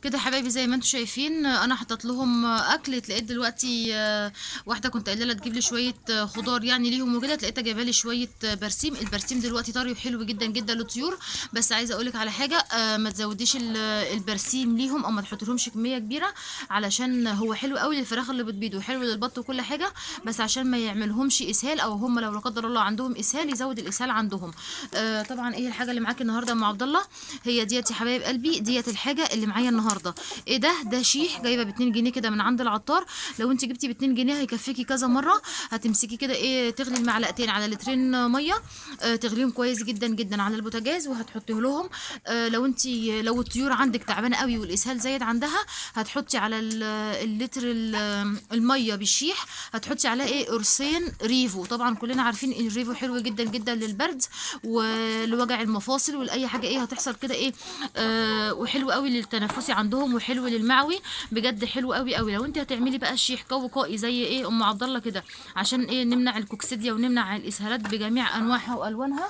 كده يا حبايبي زي ما انتم شايفين انا حطيت لهم اكل. تلاقيت دلوقتي واحده كنت قايله لها تجيب لي شويه خضار يعني ليهم وكده، تلاقيتها جايبه لي شويه برسيم. البرسيم دلوقتي طري وحلو جدا جدا للطيور. بس عايزه اقول لك على حاجه، ما تزوديش البرسيم ليهم او ما تحطلهمش كميه كبيره، علشان هو حلو قوي للفراخ اللي بتبيض وحلو للبط وكل حاجه، بس عشان ما يعملهمش اسهال، او هم لو لا قدر الله عندهم اسهال يزود الاسهال عندهم. طبعا ايه الحاجه اللي معاكي النهارده يا ام عبد الله؟ هي ديت يا حبايب قلبي، ديت الحاجه اللي معايا النهارده. ايه ده شيح جايبه ب 2 جنيه كده من عند العطار. لو انت جبتي ب 2 جنيه هيكفيكي كذا مره. هتمسكي كده ايه، تغلي المعلقتين على لترين ميه، تغليهم كويس جدا جدا على البوتاجاز وهتحطيه لهم. لو الطيور عندك تعبانه قوي والاسهال زايد عندها، هتحطي على اللتر الميه بالشيح، هتحطي عليه ايه، قرصين ريفو. طبعا كلنا عارفين ان الريفو حلو جدا جدا للبرد ولوجع المفاصل ولاي حاجه ايه هتحصل كده ايه. وحلو قوي للتنفسي عندهم وحلو للمعوي. بجد حلو قوي قوي. لو انت هتعملي بقى الشيح وقائي زي ايه ام عبد الله كده، عشان ايه نمنع الكوكسيديا ونمنع الاسهالات بجميع انواعها والوانها.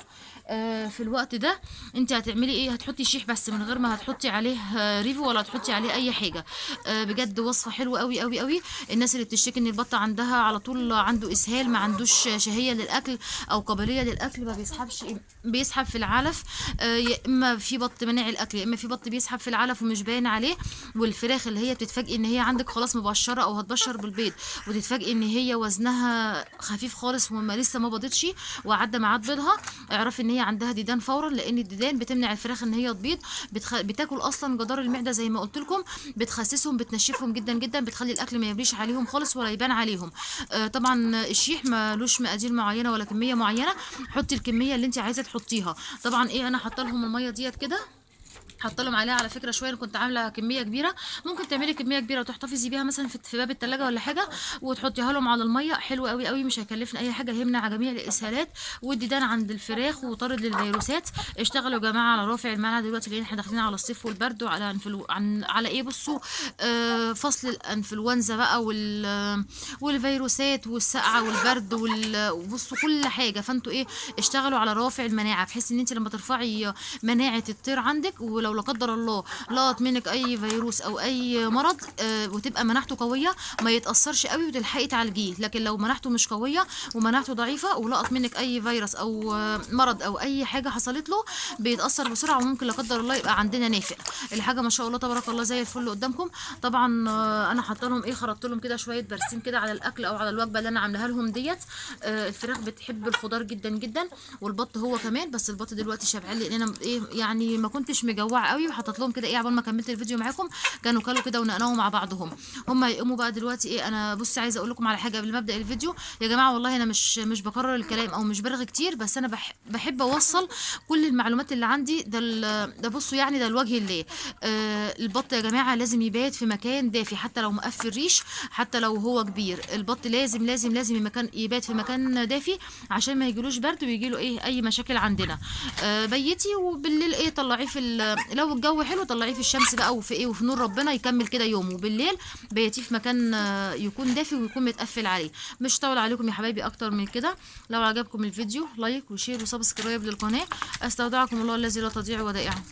في الوقت ده انت هتعملي ايه، هتحطي شيح بس من غير ما هتحطي عليه ريفو ولا تحطي عليه اي حاجه. بجد وصفه حلوه قوي قوي قوي. الناس اللي بتشتكي ان البط عندها على طول عنده اسهال، ما عندوش شهيه للاكل او قابليه للاكل، ما بيسحبش بيسحب في العلف. يا اما في بط مناعي الاكل، يا اما في بط بيسحب في العلف ومش باين عليه. والفراخ اللي هي بتتفاجئي ان هي عندك خلاص مبشره او هتبشر بالبيض، وتتفاجئي ان هي وزنها خفيف خالص وما لسه ما بيضتش وعدى ميعاد بيضها، اعرفي ان هي عندها ديدان فورا، لان الديدان بتمنع الفراخ ان هي تبيض. بتاكل اصلا جدار المعده زي ما قلت لكم، بتخسسهم بتنشفهم جدا جدا، بتخلي الاكل ما يبريش عليهم خالص ولا يبان عليهم. طبعا الشيح ملوش مقادير معينه ولا كميه معينه، حطي الكميه اللي انت عايزه تحطيها. طبعا ايه، انا حاطه لهم الميه ديت كده، حاطه لهم عليها على فكره شويه. انا كنت عامله كميه كبيره، ممكن تعملي كميه كبيره وتحتفظي بيها مثلا في باب التلاجة ولا حاجه، وتحطيها لهم على الميه. حلو قوي قوي، مش هيكلفنا اي حاجه، هيمنع جميع الاسهالات والديدان عند الفراخ وطارد للفيروسات. اشتغلوا يا جماعه على رافع المناعه دلوقتي، لان احنا داخلين على الصيف والبرد وعلى على ايه، بصوا، فصل الانفلونزا بقى والفيروسات والسقعه والبرد وبصوا كل حاجه. فانتوا ايه، اشتغلوا على رافع المناعه، بحيث ان انت لما ترفعي مناعه الطير عندك، ولو لا قدر الله لقط منك اي فيروس او اي مرض وتبقى مناعته قويه، ما يتاثرش قوي وتلحقي تعالجيه. لكن لو مناعته مش قويه ومناعته ضعيفه ولقط منك اي فيروس او مرض او اي حاجه حصلت له، بيتاثر بسرعه وممكن لا قدر الله يبقى عندنا نافق. الحاجه ما شاء الله تبارك الله زي الفل قدامكم. طبعا انا حاطه لهم ايه، خرطت لهم كده شويه برسيم كده على الاكل او على الوجبه اللي انا عاملاها لهم ديت. الفراخ بتحب الخضار جدا جدا، والبط هو كمان. بس البط دلوقتي شبعان، لان انا ايه يعني ما كنتش مجوعه قوي، وحطيت لهم كده ايه عبال ما كملت الفيديو معاكم، كانوا كلوا كده ونقنقوا مع بعضهم. هم يقوموا بقى دلوقتي ايه. انا بصي عايزه اقول لكم على حاجه قبل ما ابدا الفيديو يا جماعه، والله انا مش بكرر الكلام او مش برغي كتير، بس انا بحب اوصل كل المعلومات اللي عندي. ده بصوا يعني ده الوجه الله. البط يا جماعه لازم يبات في مكان دافي، حتى لو مقفل ريش، حتى لو هو كبير. البط لازم لازم لازم يبات في مكان دافي، عشان ما يجيلوش برد ويجيله ايه اي مشاكل عندنا. بيتي وبالليل ايه طلعيه لو الجو حلو طلعيه في الشمس بقى وفي ايه وفي نور ربنا يكمل كده يوم. وبالليل بيتيه في مكان يكون دافي ويكون متقفل عليه. مش طول عليكم يا حبايبي اكتر من كده. لو عجبكم الفيديو لايك وشير وسبسكرايب للقناه. استودعكم الله الذي لا تضيع ودائعه.